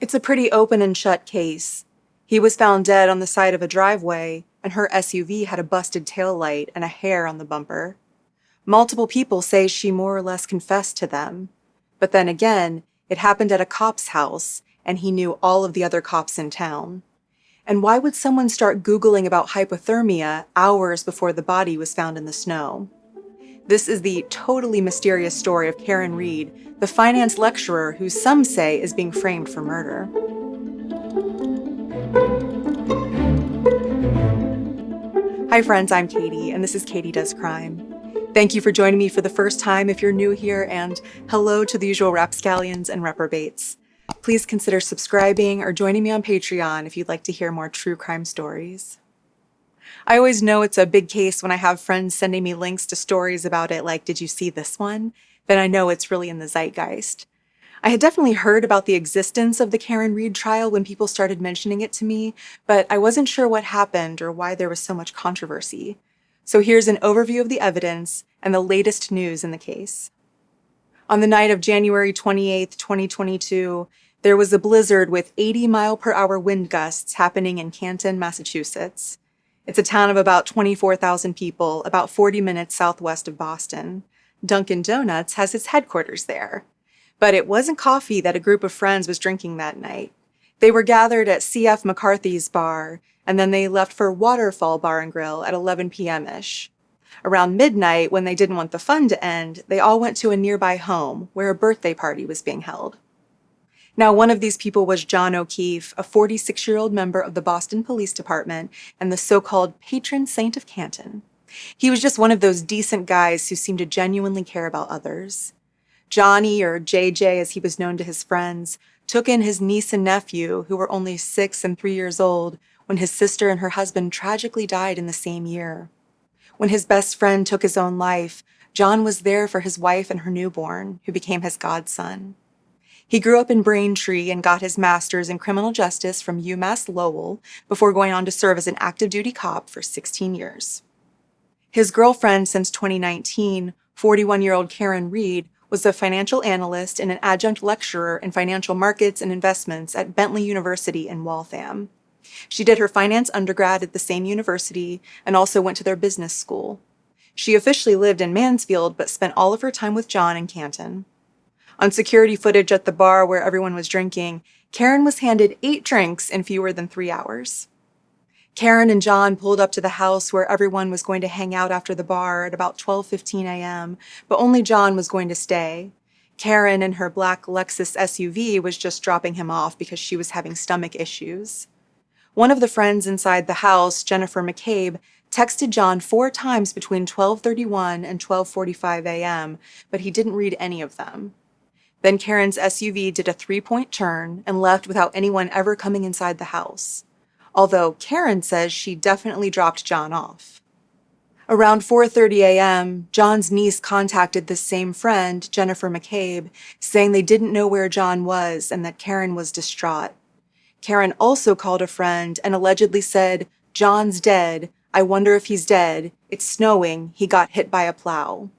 It's a pretty open and shut case. He was found dead on the side of a driveway, and her SUV had a busted taillight and a hair on the bumper. Multiple people say she more or less confessed to them. But then again, it happened at a cop's house, and he knew all of the other cops in town. And why would someone start Googling about hypothermia hours before the body was found in the snow? This is the totally mysterious story of Karen Reed, the finance lecturer who some say is being framed for murder. Hi friends, I'm Katie, and this is Katie Does Crime. Thank you for joining me for the first time if you're new here, and hello to the usual rapscallions and reprobates. Please consider subscribing or joining me on Patreon if you'd like to hear more true crime stories. I always know it's a big case when I have friends sending me links to stories about it, like, did you see this one? Then I know it's really in the zeitgeist. I had definitely heard about the existence of the Karen Reed trial when people started mentioning it to me, but I wasn't sure what happened or why there was so much controversy. So here's an overview of the evidence and the latest news in the case. On the night of January 28, 2022, there was a blizzard with 80-mile-per-hour wind gusts happening in Canton, Massachusetts. It's a town of about 24,000 people, about 40 minutes southwest of Boston. Dunkin' Donuts has its headquarters there. But it wasn't coffee that a group of friends was drinking that night. They were gathered at C.F. McCarthy's bar, and then they left for Waterfall Bar and Grill at 11 p.m.-ish. Around midnight, when they didn't want the fun to end, they all went to a nearby home where a birthday party was being held. Now, one of these people was John O'Keefe, a 46-year-old member of the Boston Police Department and the so-called patron saint of Canton. He was just one of those decent guys who seemed to genuinely care about others. Johnny, or JJ as he was known to his friends, took in his niece and nephew, who were only 6 and 3 years old, when his sister and her husband tragically died in the same year. When his best friend took his own life, John was there for his wife and her newborn, who became his godson. He grew up in Braintree and got his master's in criminal justice from UMass Lowell before going on to serve as an active-duty cop for 16 years. His girlfriend since 2019, 41-year-old Karen Reed, was a financial analyst and an adjunct lecturer in financial markets and investments at Bentley University in Waltham. She did her finance undergrad at the same university and also went to their business school. She officially lived in Mansfield but spent all of her time with John in Canton. On security footage at the bar where everyone was drinking, Karen was handed 8 drinks in fewer than 3 hours. Karen and John pulled up to the house where everyone was going to hang out after the bar at about 12:15 a.m., but only John was going to stay. Karen in her black Lexus SUV was just dropping him off because she was having stomach issues. One of the friends inside the house, Jennifer McCabe, texted John 4 times between 12:31 and 12:45 a.m., but he didn't read any of them. Then Karen's SUV did a 3-point turn and left without anyone ever coming inside the house. Although Karen says she definitely dropped John off. Around 4:30 a.m., John's niece contacted this same friend, Jennifer McCabe, saying they didn't know where John was and that Karen was distraught. Karen also called a friend and allegedly said, "John's dead. I wonder if he's dead. It's snowing. He got hit by a plow."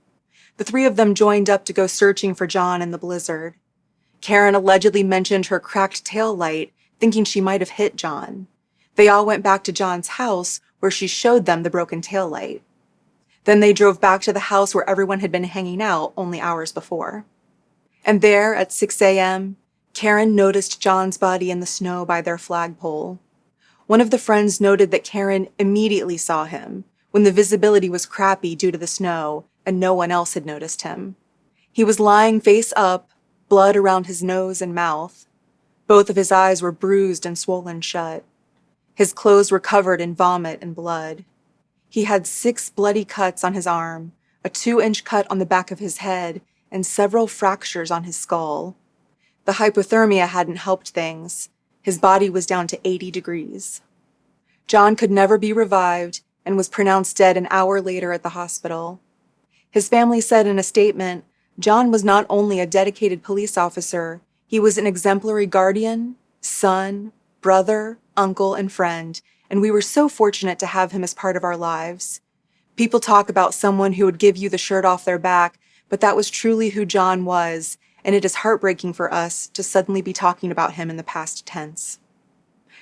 The 3 of them joined up to go searching for John in the blizzard. Karen allegedly mentioned her cracked tail light, thinking she might have hit John. They all went back to John's house, where she showed them the broken taillight. Then they drove back to the house where everyone had been hanging out only hours before. And there, at 6 a.m., Karen noticed John's body in the snow by their flagpole. One of the friends noted that Karen immediately saw him, when the visibility was crappy due to the snow, and no one else had noticed him. He was lying face up, blood around his nose and mouth. Both of his eyes were bruised and swollen shut. His clothes were covered in vomit and blood. He had 6 bloody cuts on his arm, a 2-inch cut on the back of his head, and several fractures on his skull. The hypothermia hadn't helped things. His body was down to 80 degrees. John could never be revived and was pronounced dead an hour later at the hospital. His family said in a statement, John was not only a dedicated police officer, he was an exemplary guardian, son, brother, uncle, and friend, and we were so fortunate to have him as part of our lives. People talk about someone who would give you the shirt off their back, but that was truly who John was, and it is heartbreaking for us to suddenly be talking about him in the past tense.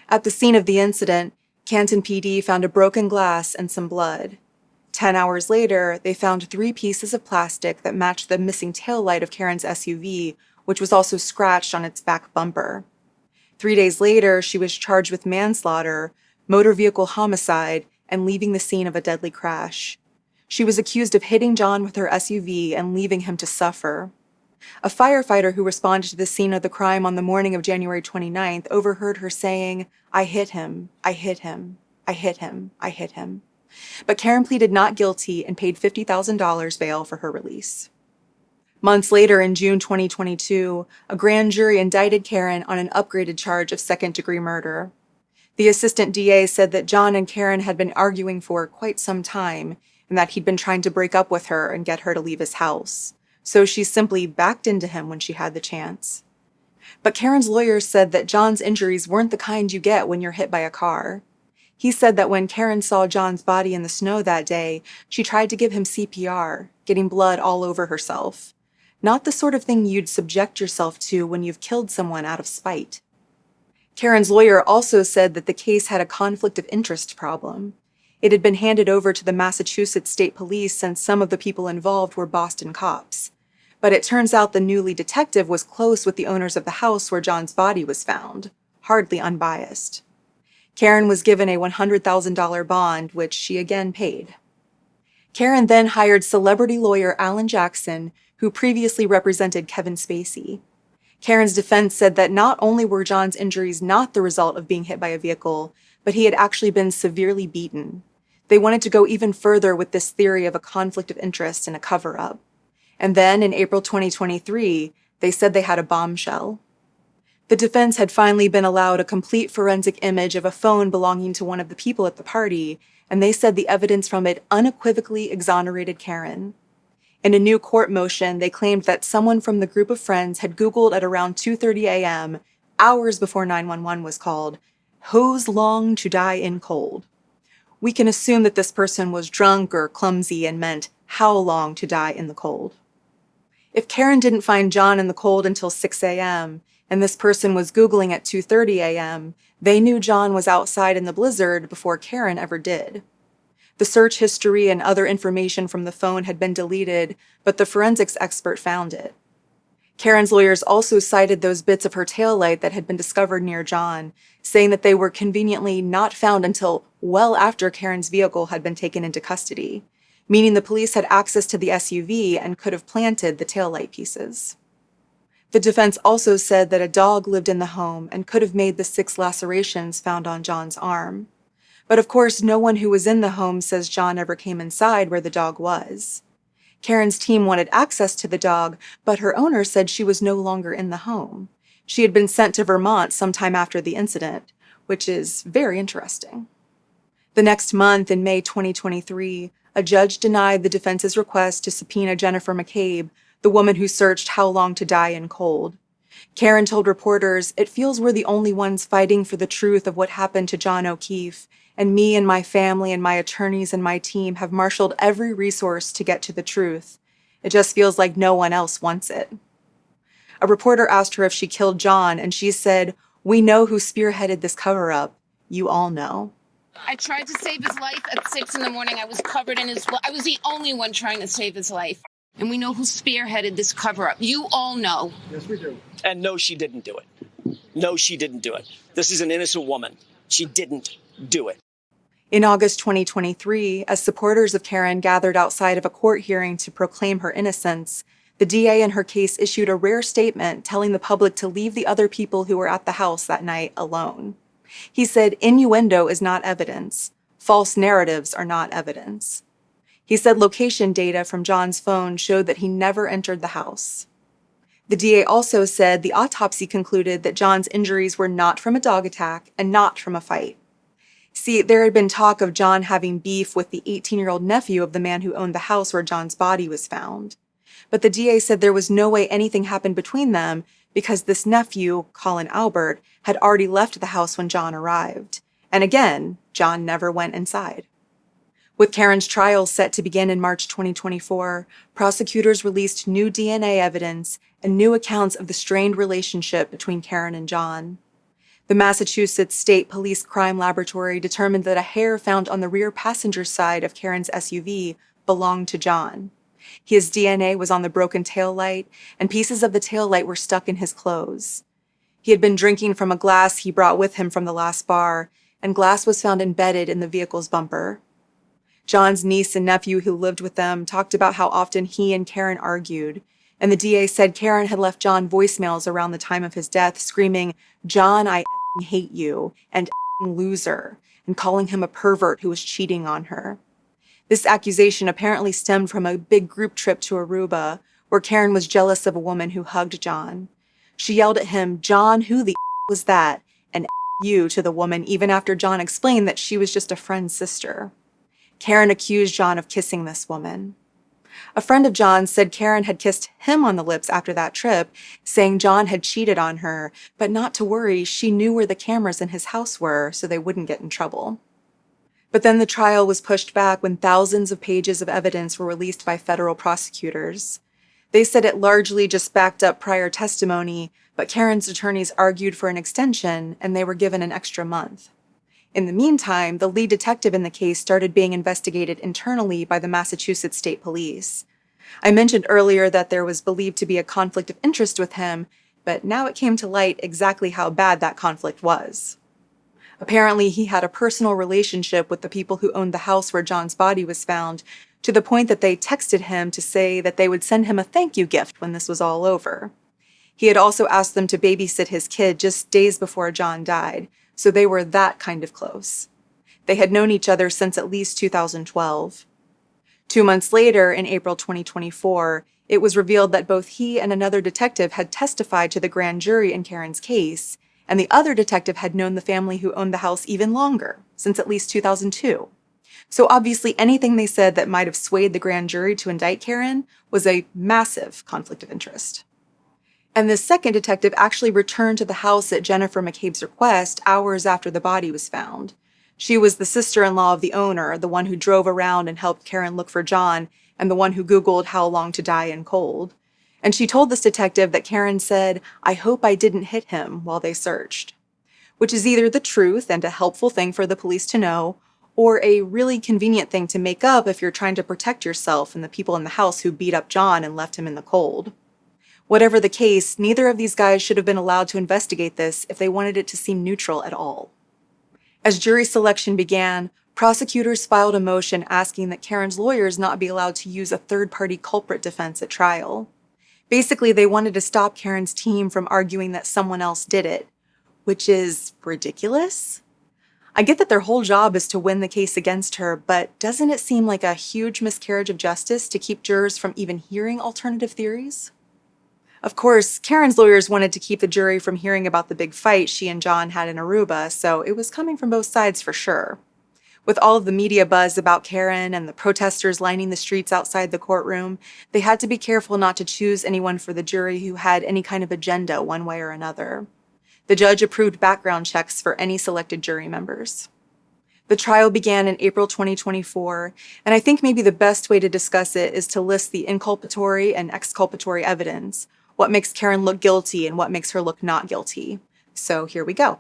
At the scene of the incident, Canton PD found a broken glass and some blood. 10 hours later, they found 3 pieces of plastic that matched the missing taillight of Karen's SUV, which was also scratched on its back bumper. 3 days later, she was charged with manslaughter, motor vehicle homicide, and leaving the scene of a deadly crash. She was accused of hitting John with her SUV and leaving him to suffer. A firefighter who responded to the scene of the crime on the morning of January 29th overheard her saying, "I hit him, I hit him, I hit him, I hit him." But Karen pleaded not guilty and paid $50,000 bail for her release. Months later, in June 2022, a grand jury indicted Karen on an upgraded charge of second-degree murder. The assistant DA said that John and Karen had been arguing for quite some time and that he'd been trying to break up with her and get her to leave his house. So she simply backed into him when she had the chance. But Karen's lawyer said that John's injuries weren't the kind you get when you're hit by a car. He said that when Karen saw John's body in the snow that day, she tried to give him CPR, getting blood all over herself. Not the sort of thing you'd subject yourself to when you've killed someone out of spite. Karen's lawyer also said that the case had a conflict of interest problem. It had been handed over to the Massachusetts State Police since some of the people involved were Boston cops. But it turns out the newly detective was close with the owners of the house where John's body was found, hardly unbiased. Karen was given a $100,000 bond, which she again paid. Karen then hired celebrity lawyer Alan Jackson, who previously represented Kevin Spacey. Karen's defense said that not only were John's injuries not the result of being hit by a vehicle, but he had actually been severely beaten. They wanted to go even further with this theory of a conflict of interest and a cover-up. And then, in April 2023, they said they had a bombshell. The defense had finally been allowed a complete forensic image of a phone belonging to one of the people at the party, and they said the evidence from it unequivocally exonerated Karen. In a new court motion, they claimed that someone from the group of friends had Googled at around 2:30 a.m., hours before 911 was called, "Who's long to die in cold?" We can assume that this person was drunk or clumsy and meant how long to die in the cold. If Karen didn't find John in the cold until 6 a.m., and this person was Googling at 2:30 a.m., they knew John was outside in the blizzard before Karen ever did. The search history and other information from the phone had been deleted, but the forensics expert found it. Karen's lawyers also cited those bits of her taillight that had been discovered near John, saying that they were conveniently not found until well after Karen's vehicle had been taken into custody, meaning the police had access to the SUV and could have planted the taillight pieces. The defense also said that a dog lived in the home and could have made the 6 lacerations found on John's arm. But of course, no one who was in the home says John ever came inside where the dog was. Karen's team wanted access to the dog, but her owner said she was no longer in the home. She had been sent to Vermont sometime after the incident, which is very interesting. The next month, in May 2023, a judge denied the defense's request to subpoena Jennifer McCabe, the woman who searched How Long to Die in Cold. Karen told reporters, "It feels we're the only ones fighting for the truth of what happened to John O'Keefe, and me and my family and my attorneys and my team have marshaled every resource to get to the truth. It just feels like no one else wants it." A reporter asked her if she killed John, and she said, "We know who spearheaded this cover-up. You all know." I tried to save his life at 6 in the morning. I was covered in his blood. I was the only one trying to save his life. And we know who spearheaded this cover-up. You all know. Yes, we do. And no, she didn't do it. No, she didn't do it. This is an innocent woman. She didn't do it. In August 2023, as supporters of Karen gathered outside of a court hearing to proclaim her innocence, the DA in her case issued a rare statement telling the public to leave the other people who were at the house that night alone. He said, "Innuendo is not evidence. False narratives are not evidence." He said location data from John's phone showed that he never entered the house. The DA also said the autopsy concluded that John's injuries were not from a dog attack and not from a fight. See, there had been talk of John having beef with the 18-year-old nephew of the man who owned the house where John's body was found. But the DA said there was no way anything happened between them because this nephew, Colin Albert, had already left the house when John arrived. And again, John never went inside. With Karen's trial set to begin in March 2024, prosecutors released new DNA evidence and new accounts of the strained relationship between Karen and John. The Massachusetts State Police Crime Laboratory determined that a hair found on the rear passenger side of Karen's SUV belonged to John. His DNA was on the broken taillight, and pieces of the taillight were stuck in his clothes. He had been drinking from a glass he brought with him from the last bar, and glass was found embedded in the vehicle's bumper. John's niece and nephew who lived with them talked about how often he and Karen argued, and the DA said Karen had left John voicemails around the time of his death screaming, "John, I f***ing hate you," and f***ing loser, and calling him a pervert who was cheating on her. This accusation apparently stemmed from a big group trip to Aruba, where Karen was jealous of a woman who hugged John. She yelled at him, "John, who the was that?" and you to the woman even after John explained that she was just a friend's sister. Karen accused John of kissing this woman. A friend of John's said Karen had kissed him on the lips after that trip, saying John had cheated on her, but not to worry, she knew where the cameras in his house were, so they wouldn't get in trouble. But then the trial was pushed back when thousands of pages of evidence were released by federal prosecutors. They said it largely just backed up prior testimony, but Karen's attorneys argued for an extension, and they were given an extra month. In the meantime, the lead detective in the case started being investigated internally by the Massachusetts State Police. I mentioned earlier that there was believed to be a conflict of interest with him, but now it came to light exactly how bad that conflict was. Apparently, he had a personal relationship with the people who owned the house where John's body was found, to the point that they texted him to say that they would send him a thank you gift when this was all over. He had also asked them to babysit his kid just days before John died, so they were that kind of close. They had known each other since at least 2012. 2 months later, in April 2024, it was revealed that both he and another detective had testified to the grand jury in Karen's case, and the other detective had known the family who owned the house even longer, since at least 2002. So obviously anything they said that might have swayed the grand jury to indict Karen was a massive conflict of interest. And the second detective actually returned to the house at Jennifer McCabe's request hours after the body was found. She was the sister-in-law of the owner, the one who drove around and helped Karen look for John, and the one who Googled how long to die in cold. And she told this detective that Karen said, "I hope I didn't hit him," while they searched. Which is either the truth and a helpful thing for the police to know, or a really convenient thing to make up if you're trying to protect yourself and the people in the house who beat up John and left him in the cold. Whatever the case, neither of these guys should have been allowed to investigate this if they wanted it to seem neutral at all. As jury selection began, prosecutors filed a motion asking that Karen's lawyers not be allowed to use a third-party culprit defense at trial. Basically, they wanted to stop Karen's team from arguing that someone else did it, which is ridiculous. I get that their whole job is to win the case against her, but doesn't it seem like a huge miscarriage of justice to keep jurors from even hearing alternative theories? Of course, Karen's lawyers wanted to keep the jury from hearing about the big fight she and John had in Aruba, so it was coming from both sides for sure. With all of the media buzz about Karen and the protesters lining the streets outside the courtroom, they had to be careful not to choose anyone for the jury who had any kind of agenda one way or another. The judge approved background checks for any selected jury members. The trial began in April 2024, and I think maybe the best way to discuss it is to list the inculpatory and exculpatory evidence, what makes Karen look guilty and what makes her look not guilty. So here we go.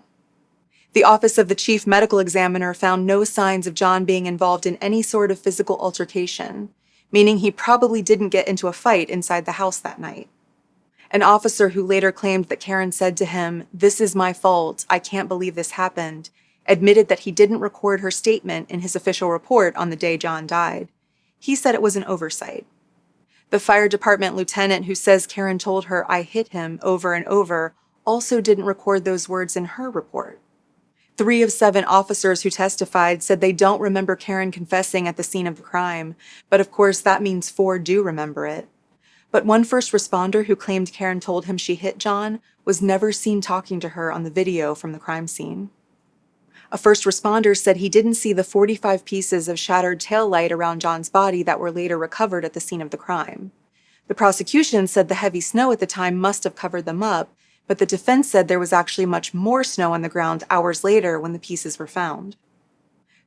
The Office of the Chief Medical Examiner found no signs of John being involved in any sort of physical altercation, meaning he probably didn't get into a fight inside the house that night. An officer who later claimed that Karen said to him, "This is my fault, I can't believe this happened," admitted that he didn't record her statement in his official report on the day John died. He said it was an oversight. The fire department lieutenant who says Karen told her, "I hit him," over and over, also didn't record those words in her report. 3 of 7 officers who testified said they don't remember Karen confessing at the scene of the crime, but of course that means 4 do remember it. But one first responder who claimed Karen told him she hit John was never seen talking to her on the video from the crime scene. A first responder said he didn't see the 45 pieces of shattered taillight around John's body that were later recovered at the scene of the crime. The prosecution said the heavy snow at the time must have covered them up, but the defense said there was actually much more snow on the ground hours later when the pieces were found.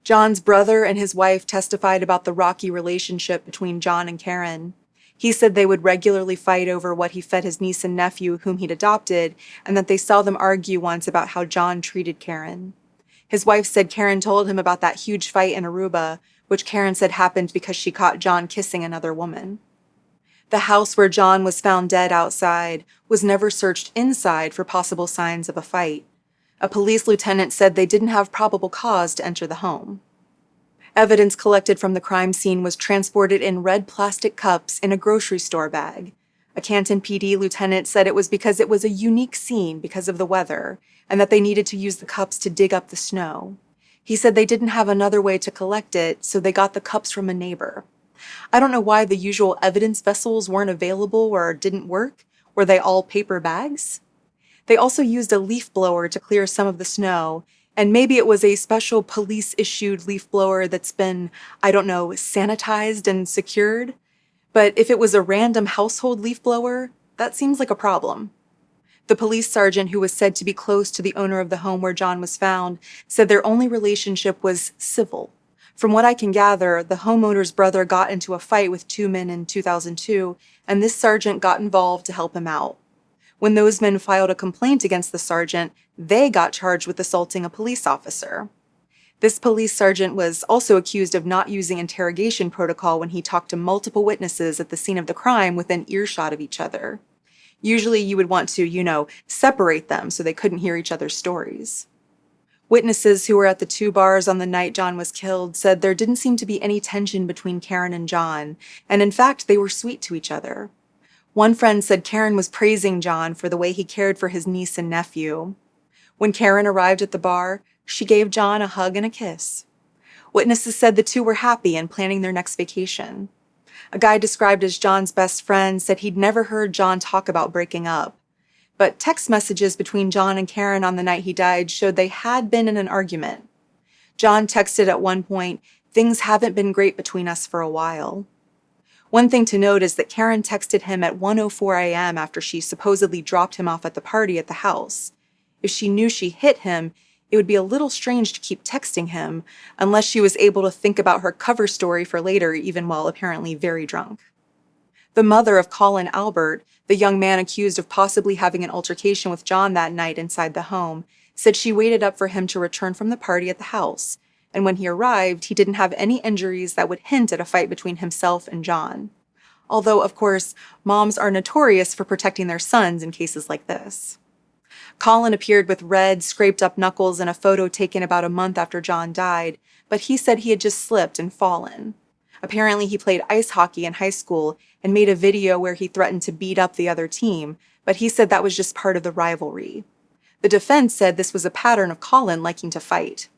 John's brother and his wife testified about the rocky relationship between John and Karen. He said they would regularly fight over what he fed his niece and nephew, whom he'd adopted, and that they saw them argue once about how John treated Karen. His wife said Karen told him about that huge fight in Aruba, which Karen said happened because she caught John kissing another woman. The house where John was found dead outside was never searched inside for possible signs of a fight. A police lieutenant said they didn't have probable cause to enter the home. Evidence collected from the crime scene was transported in red plastic cups in a grocery store bag. A Canton PD lieutenant said it was because it was a unique scene because of the weather, and that they needed to use the cups to dig up the snow. He said they didn't have another way to collect it, so they got the cups from a neighbor. I don't know why the usual evidence vessels weren't available or didn't work. Were they all paper bags? They also used a leaf blower to clear some of the snow, and maybe it was a special police-issued leaf blower that's been, I don't know, sanitized and secured. But if it was a random household leaf blower, that seems like a problem. The police sergeant, who was said to be close to the owner of the home where John was found, said their only relationship was civil. From what I can gather, the homeowner's brother got into a fight with two men in 2002, and this sergeant got involved to help him out. When those men filed a complaint against the sergeant, they got charged with assaulting a police officer. This police sergeant was also accused of not using interrogation protocol when he talked to multiple witnesses at the scene of the crime within earshot of each other. Usually you would want to, separate them so they couldn't hear each other's stories. Witnesses who were at the two bars on the night John was killed said there didn't seem to be any tension between Karen and John, and in fact, they were sweet to each other. One friend said Karen was praising John for the way he cared for his niece and nephew. When Karen arrived at the bar, she gave John a hug and a kiss. Witnesses said the two were happy and planning their next vacation. A guy described as John's best friend said he'd never heard John talk about breaking up. But text messages between John and Karen on the night he died showed they had been in an argument. John texted at one point, "Things haven't been great between us for a while." One thing to note is that Karen texted him at 1:04 a.m. after she supposedly dropped him off at the party at the house. If she knew she hit him, it would be a little strange to keep texting him, unless she was able to think about her cover story for later, even while apparently very drunk. The mother of Colin Albert, the young man accused of possibly having an altercation with John that night inside the home, said she waited up for him to return from the party at the house, and when he arrived, he didn't have any injuries that would hint at a fight between himself and John. Although, of course, moms are notorious for protecting their sons in cases like this. Colin appeared with red, scraped-up knuckles in a photo taken about a month after John died, but he said he had just slipped and fallen. Apparently, he played ice hockey in high school and made a video where he threatened to beat up the other team, but he said that was just part of the rivalry. The defense said this was a pattern of Colin liking to fight.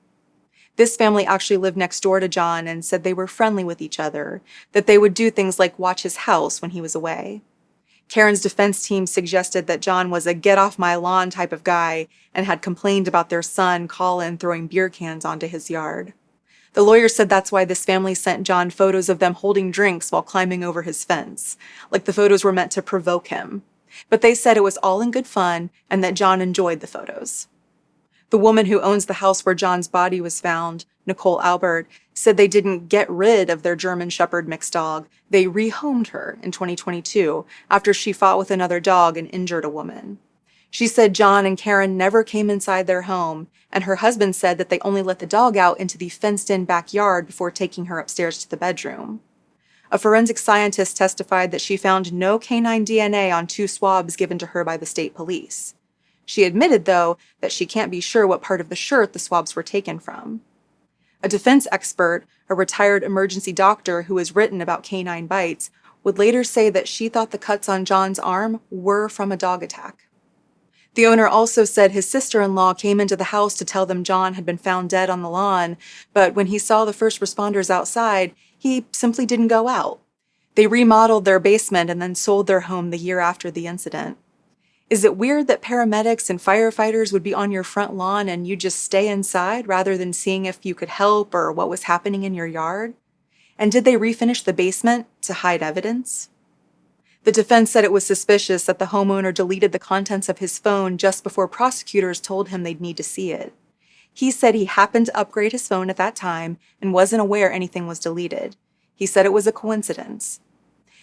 This family actually lived next door to John and said they were friendly with each other, that they would do things like watch his house when he was away. Karen's defense team suggested that John was a get-off-my-lawn type of guy and had complained about their son, Colin, throwing beer cans onto his yard. The lawyer said that's why this family sent John photos of them holding drinks while climbing over his fence, like the photos were meant to provoke him. But they said it was all in good fun and that John enjoyed the photos. The woman who owns the house where John's body was found, Nicole Albert, said they didn't get rid of their German Shepherd mixed dog. They rehomed her in 2022 after she fought with another dog and injured a woman. She said John and Karen never came inside their home, and her husband said that they only let the dog out into the fenced-in backyard before taking her upstairs to the bedroom. A forensic scientist testified that she found no canine DNA on 2 swabs given to her by the state police. She admitted, though, that she can't be sure what part of the shirt the swabs were taken from. A defense expert, a retired emergency doctor who has written about canine bites, would later say that she thought the cuts on John's arm were from a dog attack. The owner also said his sister-in-law came into the house to tell them John had been found dead on the lawn, but when he saw the first responders outside, he simply didn't go out. They remodeled their basement and then sold their home the year after the incident. Is it weird that paramedics and firefighters would be on your front lawn and you just stay inside rather than seeing if you could help or what was happening in your yard? And did they refinish the basement to hide evidence? The defense said it was suspicious that the homeowner deleted the contents of his phone just before prosecutors told him they'd need to see it. He said he happened to upgrade his phone at that time and wasn't aware anything was deleted. He said it was a coincidence.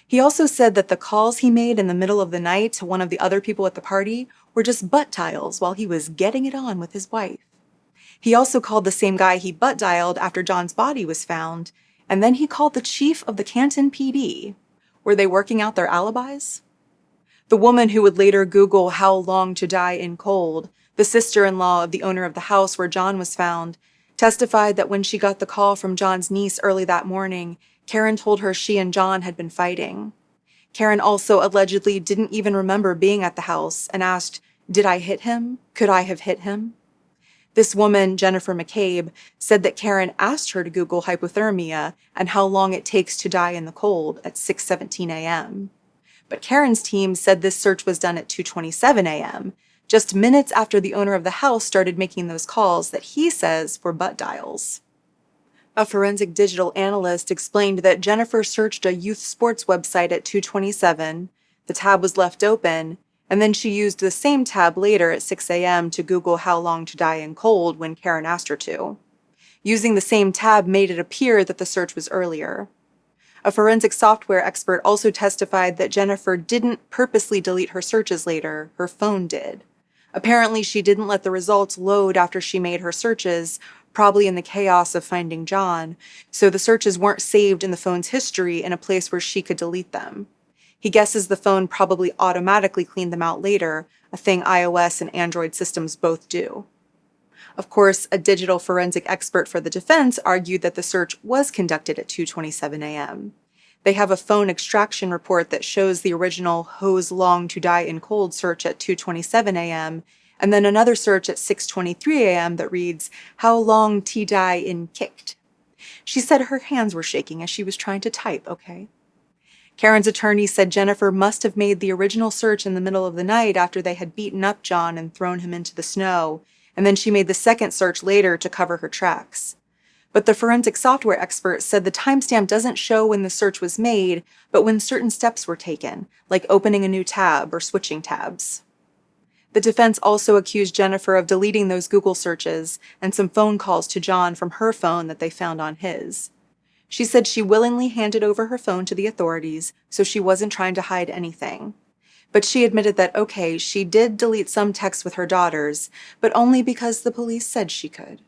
He also said that the calls he made in the middle of the night to one of the other people at the party were just butt dials while he was getting it on with his wife. He also called the same guy he butt dialed after John's body was found, and then he called the chief of the Canton PD. Were they working out their alibis? The woman who would later Google how long to die in cold, the sister-in-law of the owner of the house where John was found, testified that when she got the call from John's niece early that morning, Karen told her she and John had been fighting. Karen also allegedly didn't even remember being at the house and asked, "Did I hit him? Could I have hit him?" This woman, Jennifer McCabe, said that Karen asked her to Google hypothermia and how long it takes to die in the cold at 6:17 a.m. But Karen's team said this search was done at 2:27 a.m., just minutes after the owner of the house started making those calls that he says were butt dials. A forensic digital analyst explained that Jennifer searched a youth sports website at 2:27, the tab was left open, and then she used the same tab later at 6 a.m. to Google how long to die in cold when Karen asked her to. Using the same tab made it appear that the search was earlier. A forensic software expert also testified that Jennifer didn't purposely delete her searches later, her phone did. Apparently, she didn't let the results load after she made her searches, probably in the chaos of finding John, so the searches weren't saved in the phone's history in a place where she could delete them. He guesses the phone probably automatically cleaned them out later, a thing iOS and Android systems both do. Of course, a digital forensic expert for the defense argued that the search was conducted at 2:27 a.m. They have a phone extraction report that shows the original "hose long to die in cold" search at 2:27 a.m., and then another search at 6:23 a.m. that reads, "how long to die in kicked." She said her hands were shaking as she was trying to type, okay? Karen's attorney said Jennifer must have made the original search in the middle of the night after they had beaten up John and thrown him into the snow, and then she made the second search later to cover her tracks. But the forensic software expert said the timestamp doesn't show when the search was made, but when certain steps were taken, like opening a new tab or switching tabs. The defense also accused Jennifer of deleting those Google searches and some phone calls to John from her phone that they found on his. She said she willingly handed over her phone to the authorities, so she wasn't trying to hide anything. But she admitted that, okay, she did delete some texts with her daughters, but only because the police said she could.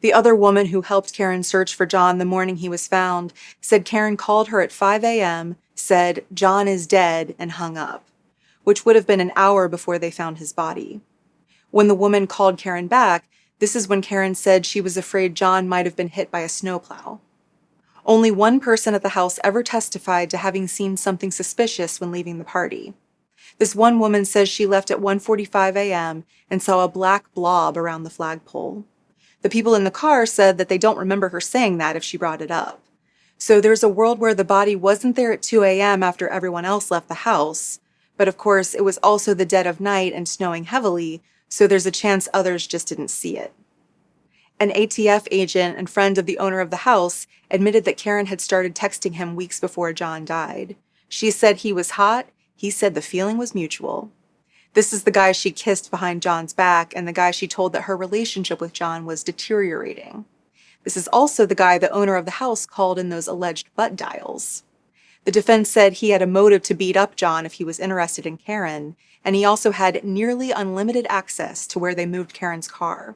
The other woman who helped Karen search for John the morning he was found said Karen called her at 5 a.m., said, "John is dead," and hung up, which would have been an hour before they found his body. When the woman called Karen back, this is when Karen said she was afraid John might have been hit by a snowplow. Only one person at the house ever testified to having seen something suspicious when leaving the party. This one woman says she left at 1:45 a.m. and saw a black blob around the flagpole. The people in the car said that they don't remember her saying that if she brought it up. So there's a world where the body wasn't there at 2 a.m. after everyone else left the house, but of course it was also the dead of night and snowing heavily, so there's a chance others just didn't see it. An ATF agent and friend of the owner of the house admitted that Karen had started texting him weeks before John died. She said he was hot, he said the feeling was mutual. This is the guy she kissed behind John's back and the guy she told that her relationship with John was deteriorating. This is also the guy the owner of the house called in those alleged butt dials. The defense said he had a motive to beat up John if he was interested in Karen, and he also had nearly unlimited access to where they moved Karen's car,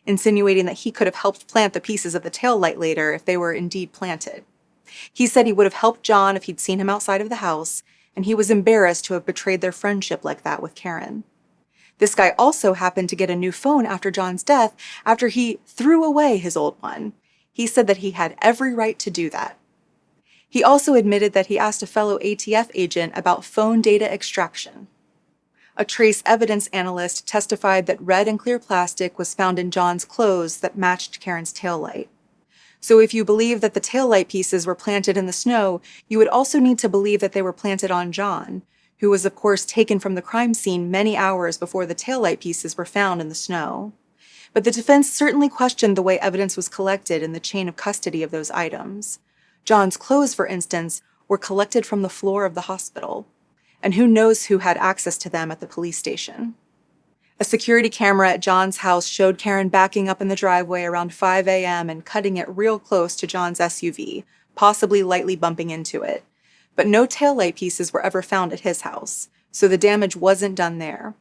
insinuating that he could have helped plant the pieces of the taillight later if they were indeed planted. He said he would have helped John if he'd seen him outside of the house, and he was embarrassed to have betrayed their friendship like that with Karen. This guy also happened to get a new phone after John's death after he threw away his old one. He said that he had every right to do that. He also admitted that he asked a fellow ATF agent about phone data extraction. A trace evidence analyst testified that red and clear plastic was found in John's clothes that matched Karen's taillight. So if you believe that the taillight pieces were planted in the snow, you would also need to believe that they were planted on John, who was of course taken from the crime scene many hours before the taillight pieces were found in the snow. But the defense certainly questioned the way evidence was collected in the chain of custody of those items. John's clothes, for instance, were collected from the floor of the hospital. And who knows who had access to them at the police station. A security camera at John's house showed Karen backing up in the driveway around 5 a.m. and cutting it real close to John's SUV, possibly lightly bumping into it. but no taillight pieces were ever found at his house, so the damage wasn't done there.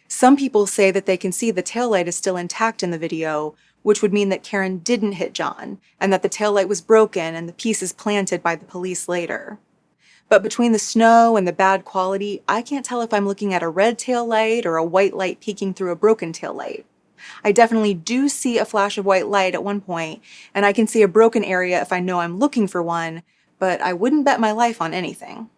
Some people say that they can see the taillight is still intact in the video, which would mean that Karen didn't hit John, and that the taillight was broken and the pieces planted by the police later. But between the snow and the bad quality, I can't tell if I'm looking at a red taillight or a white light peeking through a broken taillight. I definitely do see a flash of white light at one point, and I can see a broken area if I know I'm looking for one, but I wouldn't bet my life on anything.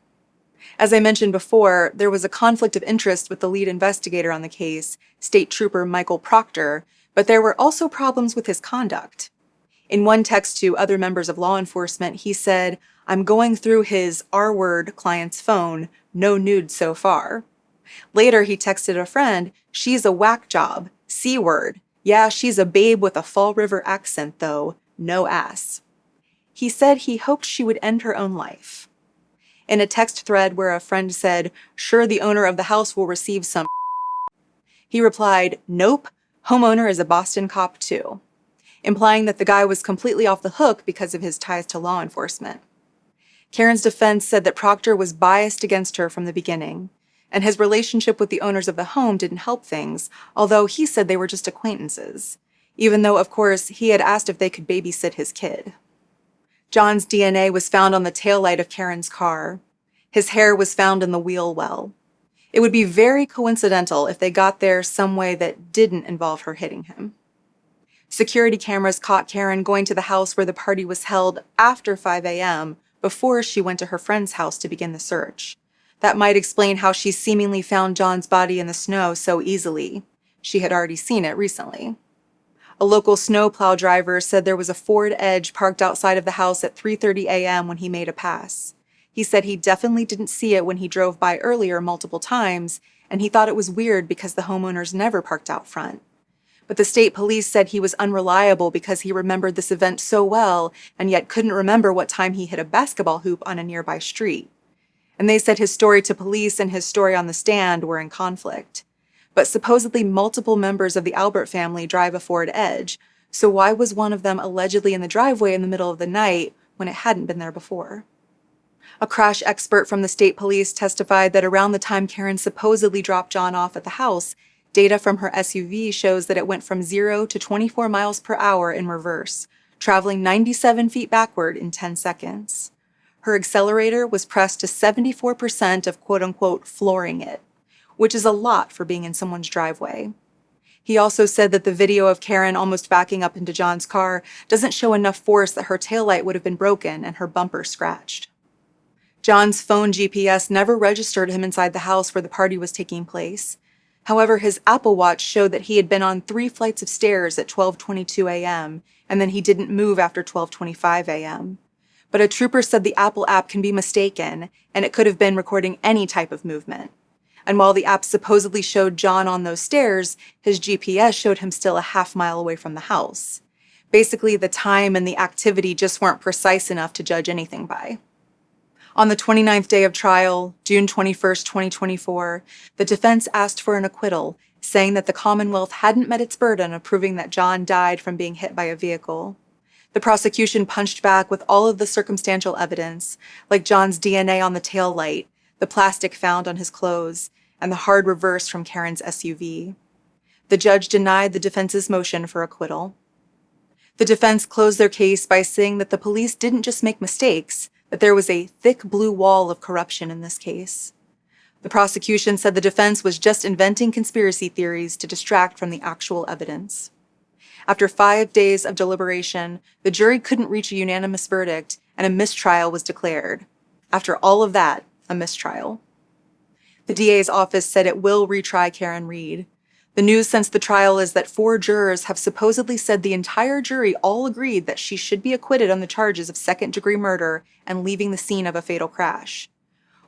As I mentioned before, there was a conflict of interest with the lead investigator on the case, State Trooper Michael Proctor, but there were also problems with his conduct. In one text to other members of law enforcement, he said, "I'm going through his R-word client's phone, no nudes so far." Later, he texted a friend, "She's a whack job, C-word. Yeah, she's a babe with a Fall River accent though, no ass." He said he hoped she would end her own life. In a text thread where a friend said, "Sure, the owner of the house will receive some," he replied, "Nope, homeowner is a Boston cop too," implying that the guy was completely off the hook because of his ties to law enforcement. Karen's defense said that Proctor was biased against her from the beginning, and his relationship with the owners of the home didn't help things, although he said they were just acquaintances, even though, of course, he had asked if they could babysit his kid. John's DNA was found on the taillight of Karen's car. His hair was found in the wheel well. It would be very coincidental if they got there some way that didn't involve her hitting him. Security cameras caught Karen going to the house where the party was held after 5 a.m., before she went to her friend's house to begin the search. That might explain how she seemingly found John's body in the snow so easily. She had already seen it recently. A local snowplow driver said there was a Ford Edge parked outside of the house at 3:30 a.m. when he made a pass. He said he definitely didn't see it when he drove by earlier multiple times, and he thought it was weird because the homeowners never parked out front. But the state police said he was unreliable because he remembered this event so well and yet couldn't remember what time he hit a basketball hoop on a nearby street. And they said his story to police and his story on the stand were in conflict. But supposedly multiple members of the Albert family drive a Ford Edge, so why was one of them allegedly in the driveway in the middle of the night when it hadn't been there before? A crash expert from the state police testified that around the time Karen supposedly dropped John off at the house, data from her SUV shows that it went from 0 to 24 miles per hour in reverse, traveling 97 feet backward in 10 seconds. Her accelerator was pressed to 74% of quote-unquote flooring it, which is a lot for being in someone's driveway. He also said that the video of Karen almost backing up into John's car doesn't show enough force that her taillight would have been broken and her bumper scratched. John's phone GPS never registered him inside the house where the party was taking place. However, his Apple Watch showed that he had been on 3 flights of stairs at 12:22 a.m., and then he didn't move after 12:25 a.m. But a trooper said the Apple app can be mistaken, and it could have been recording any type of movement. And while the app supposedly showed John on those stairs, his GPS showed him still a half-mile away from the house. Basically, the time and the activity just weren't precise enough to judge anything by. On the 29th day of trial, June 21st, 2024, the defense asked for an acquittal, saying that the Commonwealth hadn't met its burden of proving that John died from being hit by a vehicle. The prosecution punched back with all of the circumstantial evidence, like John's DNA on the taillight, the plastic found on his clothes, and the hard reverse from Karen's SUV. The judge denied the defense's motion for acquittal. The defense closed their case by saying that the police didn't just make mistakes, that there was a thick blue wall of corruption in this case. The prosecution said the defense was just inventing conspiracy theories to distract from the actual evidence. After 5 days of deliberation, the jury couldn't reach a unanimous verdict, and a mistrial was declared. After all of that, a mistrial. The DA's office said it will retry Karen Reed. The news since the trial is that 4 jurors have supposedly said the entire jury all agreed that she should be acquitted on the charges of second-degree murder and leaving the scene of a fatal crash.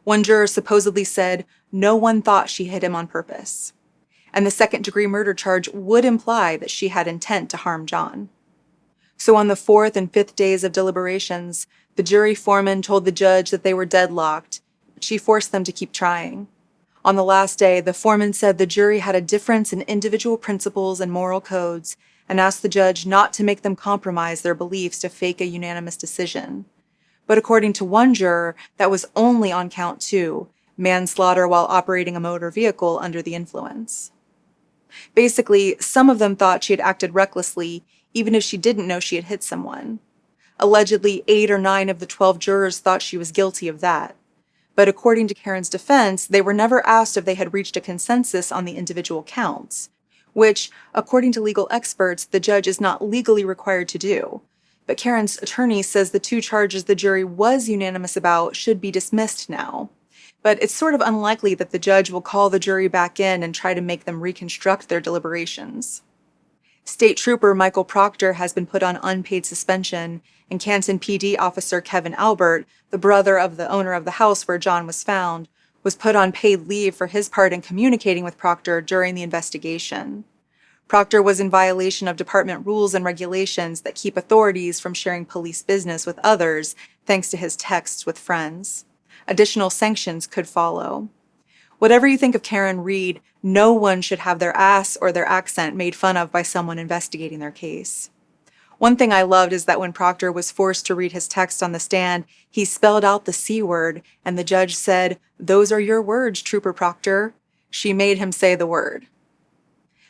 One juror supposedly said no one thought she hit him on purpose. And the second-degree murder charge would imply that she had intent to harm John. So on the 4th and 5th days of deliberations, the jury foreman told the judge that they were deadlocked, but she forced them to keep trying. On the last day, the foreman said the jury had a difference in individual principles and moral codes and asked the judge not to make them compromise their beliefs to fake a unanimous decision. But according to one juror, that was only on count 2, manslaughter while operating a motor vehicle under the influence. Basically, some of them thought she had acted recklessly, even if she didn't know she had hit someone. Allegedly, 8 or 9 of the 12 jurors thought she was guilty of that. But according to Karen's defense, they were never asked if they had reached a consensus on the individual counts, which, according to legal experts, the judge is not legally required to do. But Karen's attorney says the 2 charges the jury was unanimous about should be dismissed now. But it's sort of unlikely that the judge will call the jury back in and try to make them reconstruct their deliberations. State Trooper Michael Proctor has been put on unpaid suspension, and Canton PD officer Kevin Albert, the brother of the owner of the house where John was found, was put on paid leave for his part in communicating with Proctor during the investigation. Proctor was in violation of department rules and regulations that keep authorities from sharing police business with others, thanks to his texts with friends. Additional sanctions could follow. Whatever you think of Karen Reed, no one should have their ass or their accent made fun of by someone investigating their case. One thing I loved is that when Proctor was forced to read his text on the stand, he spelled out the C word, and the judge said, "Those are your words, Trooper Proctor." She made him say the word.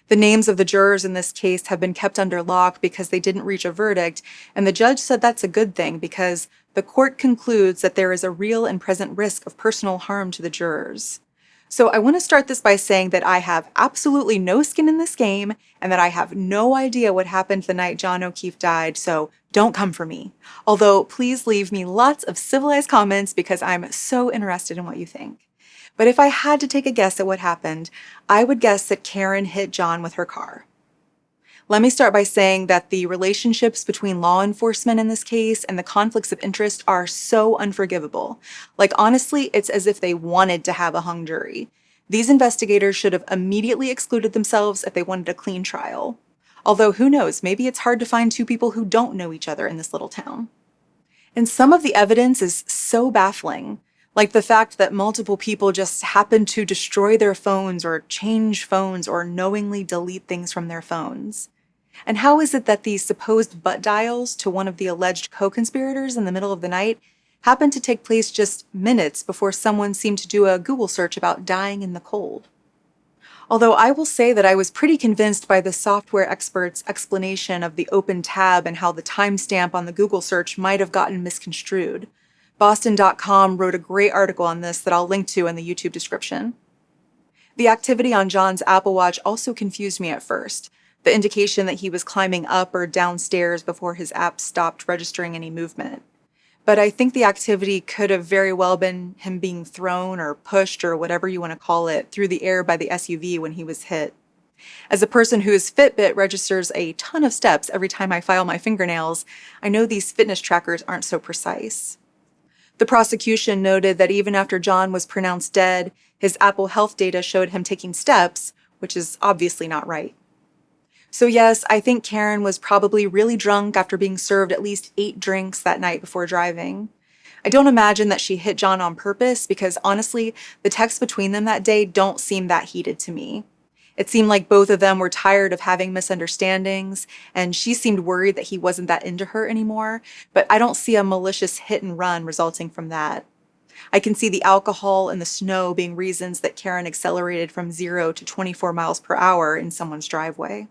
The names of the jurors in this case have been kept under lock because they didn't reach a verdict, and the judge said that's a good thing because the court concludes that there is a real and present risk of personal harm to the jurors. So I want to start this by saying that I have absolutely no skin in this game and that I have no idea what happened the night John O'Keefe died, so don't come for me. Although please leave me lots of civilized comments because I'm so interested in what you think. But if I had to take a guess at what happened, I would guess that Karen hit John with her car. Let me start by saying that the relationships between law enforcement in this case and the conflicts of interest are so unforgivable. Like, honestly, it's as if they wanted to have a hung jury. These investigators should have immediately excluded themselves if they wanted a clean trial. Although, who knows, maybe it's hard to find 2 people who don't know each other in this little town. And some of the evidence is so baffling. Like the fact that multiple people just happen to destroy their phones or change phones or knowingly delete things from their phones. And how is it that these supposed butt dials to one of the alleged co-conspirators in the middle of the night happened to take place just minutes before someone seemed to do a Google search about dying in the cold? Although I will say that I was pretty convinced by the software expert's explanation of the open tab and how the timestamp on the Google search might have gotten misconstrued. Boston.com wrote a great article on this that I'll link to in the YouTube description. The activity on John's Apple Watch also confused me at first. The indication that he was climbing up or downstairs before his app stopped registering any movement. But I think the activity could have very well been him being thrown or pushed or whatever you want to call it through the air by the SUV when he was hit. As a person whose Fitbit registers a ton of steps every time I file my fingernails, I know these fitness trackers aren't so precise. The prosecution noted that even after John was pronounced dead, his Apple Health data showed him taking steps, which is obviously not right. So yes, I think Karen was probably really drunk after being served at least 8 drinks that night before driving. I don't imagine that she hit John on purpose because honestly, the texts between them that day don't seem that heated to me. It seemed like both of them were tired of having misunderstandings, and she seemed worried that he wasn't that into her anymore, but I don't see a malicious hit and run resulting from that. I can see the alcohol and the snow being reasons that Karen accelerated from 0 to 24 miles per hour in someone's driveway.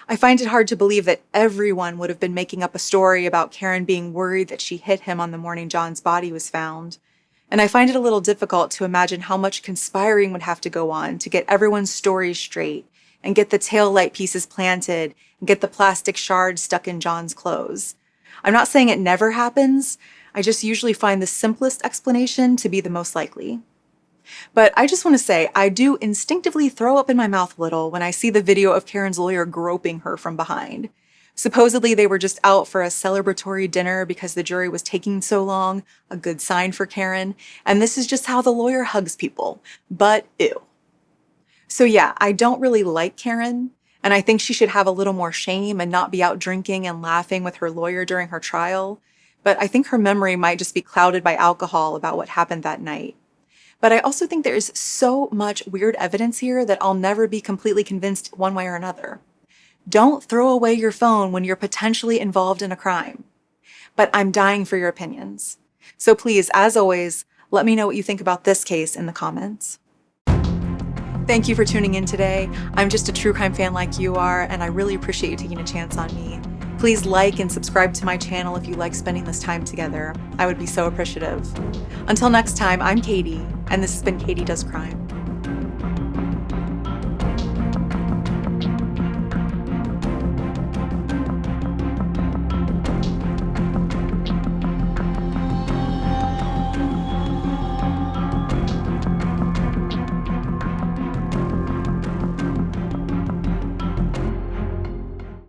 I find it hard to believe that everyone would have been making up a story about Karen being worried that she hit him on the morning John's body was found. And I find it a little difficult to imagine how much conspiring would have to go on to get everyone's stories straight and get the taillight pieces planted and get the plastic shards stuck in John's clothes. I'm not saying it never happens. I just usually find the simplest explanation to be the most likely. But I just want to say, I do instinctively throw up in my mouth a little when I see the video of Karen's lawyer groping her from behind. Supposedly they were just out for a celebratory dinner because the jury was taking so long, a good sign for Karen, and this is just how the lawyer hugs people. But ew. So yeah, I don't really like Karen, and I think she should have a little more shame and not be out drinking and laughing with her lawyer during her trial, but I think her memory might just be clouded by alcohol about what happened that night. But I also think there is so much weird evidence here that I'll never be completely convinced one way or another. Don't throw away your phone when you're potentially involved in a crime. but I'm dying for your opinions. So please, as always, let me know what you think about this case in the comments. Thank you for tuning in today. I'm just a true crime fan like you are, and I really appreciate you taking a chance on me. Please like and subscribe to my channel if you like spending this time together. I would be so appreciative. Until next time, I'm Katie, and this has been Katie Does Crime.